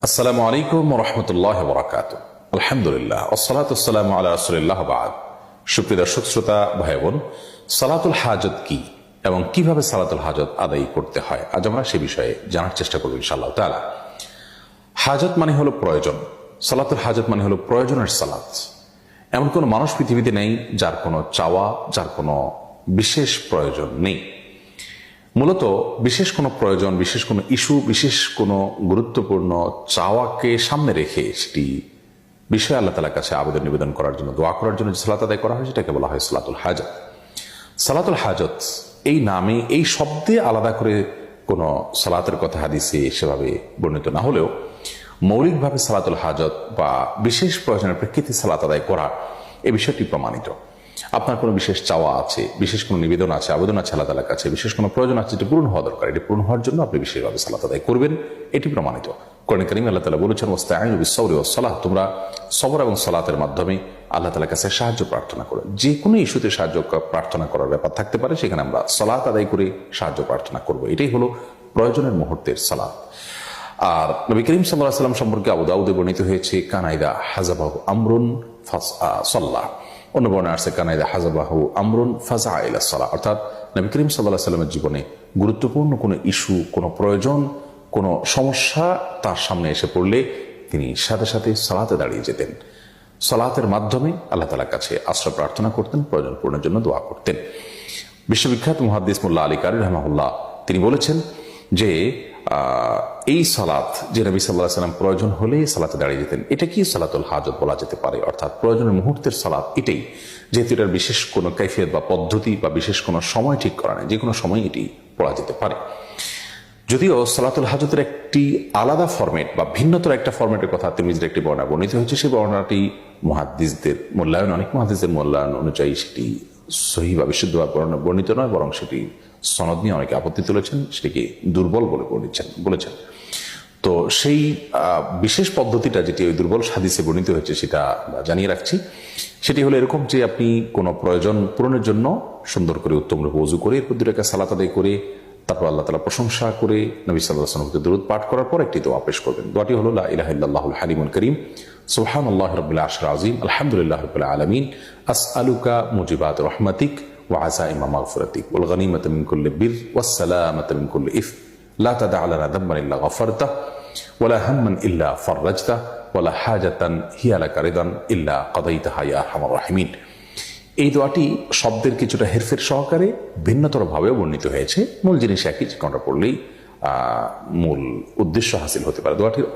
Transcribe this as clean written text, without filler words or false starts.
আসসালামু আলাইকুম ওয়া রাহমাতুল্লাহি ওয়া বারাকাতুহু। আলহামদুলিল্লাহ ওয়াসসালাতু ওয়াসসালামু আলা রাসূলিল্লাহ বা'দ। সুপ্রিয় দর্শক শ্রোতা ভাই বোন, সালাতুল হাজত কি এবং কিভাবে সালাতুল হাজত আদায় করতে হয়, আজ আমরা সে বিষয়ে জানার চেষ্টা করব ইনশাআল্লাহ তাআলা। হাজত মানে হলো প্রয়োজন, সালাতুল হাজত মানে হলো প্রয়োজনের সালাত। এমন কোনো মানুষ পৃথিবীতে নেই যার কোনো চাওয়া, যার কোনো বিশেষ প্রয়োজন নেই। মূলত বিশেষ কোনো প্রয়োজন, বিশেষ কোনো ইস্যু, বিশেষ কোনো গুরুত্বপূর্ণ চাওয়াকে সামনে রেখে সেটি বিষয়ে আল্লাহ তাআলার কাছে আবেদন নিবেদন করার জন্য, দোয়া করার জন্য যে সালাত আদায় করা হয় সেটাকে বলা হয় সালাতুল হাজত। সালাতুল হাজত এই নামে, এই শব্দে আলাদা করে কোনো সালাতের কথা হাদিসে সেভাবে বর্ণিত না হলেও মৌলিকভাবে সালাতুল হাজত বা বিশেষ প্রয়োজনের প্রেক্ষিতে সালাত আদায় করা এই বিষয়টি প্রমাণিত। আপনার কোনো বিশেষ চাওয়া আছে, বিশেষ কোনো নিবেদন আছে, আবেদন আছে আল্লাহ তাআলার কাছে, বিশেষ কোনো প্রয়োজন আছে যেটা পূরণ হওয়া দরকার, এটি পূরণ হওয়ার জন্য আপনি বিশেষভাবে সালাত আদায় করবেন, এটি প্রমাণিত। কোরআন কারীমে আল্লাহ তাআলা বলেছেন ওয়াস্তাঈনু বিস-সাবরি ওয়াস-সালাহ, তোমরা সবর এবং সালাতের মাধ্যমে আল্লাহ তাআলার কাছে সাহায্য প্রার্থনা করো। যে কোনো ইস্যুতে সাহায্য প্রার্থনা করার ব্যাপার থাকতে পারে, সেখানে আমরা সালাত আদায় করে সাহায্য প্রার্থনা করব, এটাই হলো প্রয়োজনের মুহূর্তের সালাত। আর নবী করিম সাল্লাল্লাহু আলাইহি ওয়াসাল্লাম সম্পর্কে আবু দাউদে বর্ণিত হয়েছে কানাইদা হাজাবাহু আমরুন ফাসাল্লাহ, অন্য বর্ণনায় আসছে কানাইদা হাজাবাহু আমরুন ফাজা ইলা সালাহ, অর্থাৎ নবী করিম সাল্লাল্লাহু আলাইহি ওয়াসাল্লামের জীবনে গুরুত্বপূর্ণ কোনো ইস্যু, কোনো প্রয়োজন, কোনো সমস্যা তার সামনে এসে পড়লে তিনি সাথে সাথে সালাতে দাঁড়িয়ে যেতেন। সালাতের মাধ্যমে আল্লাহ তাআলার কাছে আশ্রয় প্রার্থনা করতেন, প্রয়োজন পূরণের জন্য দোয়া করতেন। বিশ্ববিখ্যাত মুহাদ্দিস মোল্লা আলী কারি রাহিমাহুল্লাহ তিনি বলেছেন যে এই সালাত যে নবী সাল্লাল্লাহু আলাইহি ওয়াসাল্লাম প্রয়োজন হলে সালাতে দাঁড়িয়ে যেতেন, এটা কি সালাতুল হাজত বলা যেতে পারে, অর্থাৎ প্রয়োজনের মুহূর্তের সালাত এটাই, যেহেতু এটার বিশেষ কোনো কাইফিয়ত বা পদ্ধতি বা বিশেষ কোনো সময় ঠিক করা নেই, যে কোনো সময় এটি পড়া যেতে পারে। যদিও সালাতুল হাজতের একটি আলাদা ফরম্যাট বা ভিন্নতর একটা ফরম্যাটের কথা তিরমিজির একটি বর্ণনা বর্ণিত হয়েছে, সেই বর্ণনাটি মুহাদ্দিসদের মূল্যায়ন, অনেক মুহাদ্দিসদের মূল্যায়ন অনুযায়ী সেটি সহিহ বা বিশুদ্ধভাবে বর্ণিত নয়, বরং সেটি সনদ নিয়ে অনেকে আপত্তি তুলেছেন, সেটিকে দুর্বল বলে বলেছেন। তো সেই বিশেষ পদ্ধতিটা যেটি ওই দুর্বল হাদিসে বর্ণিত হয়েছে সেটা জানিয়ে রাখছি। সেটি হলো এরকম যে আপনি কোনো প্রয়োজন পূরণের জন্য সুন্দর করে উত্তম রূপে ওযু করে এরপর 2 রাকাত সালাত আদায় করে তারপর আল্লাহ তাআলা প্রশংসা করে নবী সাল্লাল্লাহু আলাইহি ওয়াসাল্লামকে দরুদ পাঠ করার পর একটি দোয়া পেশ করবেন। দোয়াটি হলো লা ইলাহা ইল্লাল্লাহুল হালিমুল কারীম সুবহানাল্লাহি রাব্বিল আরশিল আযীম আলহামদুলিল্লাহি রাব্বিল আলামিন আসআলুকা মুজিবাত রাহমাতিক ওয়া আযাইমা মাগফিরাতিক ওয়াল গনিমাতা মিন কুল্লি বির ওয়াস সালামাতা মিন কুল্লি ইফ লা তাদা লানা যামবান ইল্লা গফারতাহ ওয়া লা হাম্মান ইল্লা ফাররাজতাহ ওয়া লা হাজাতান হিয়া লাকা রিদান ইল্লা কাদাইতাহা ইয়া আরহামার রাহিমিন। এই দোয়াটি শব্দের কিছুটা হেরফের সহকারে ভিন্নতর ভাবেও বর্ণিত হয়েছে, মূল জিনিস একই, কোনটা পড়লেই মূল উদ্দেশ্য হাসিল হতে পারে। দোয়াটির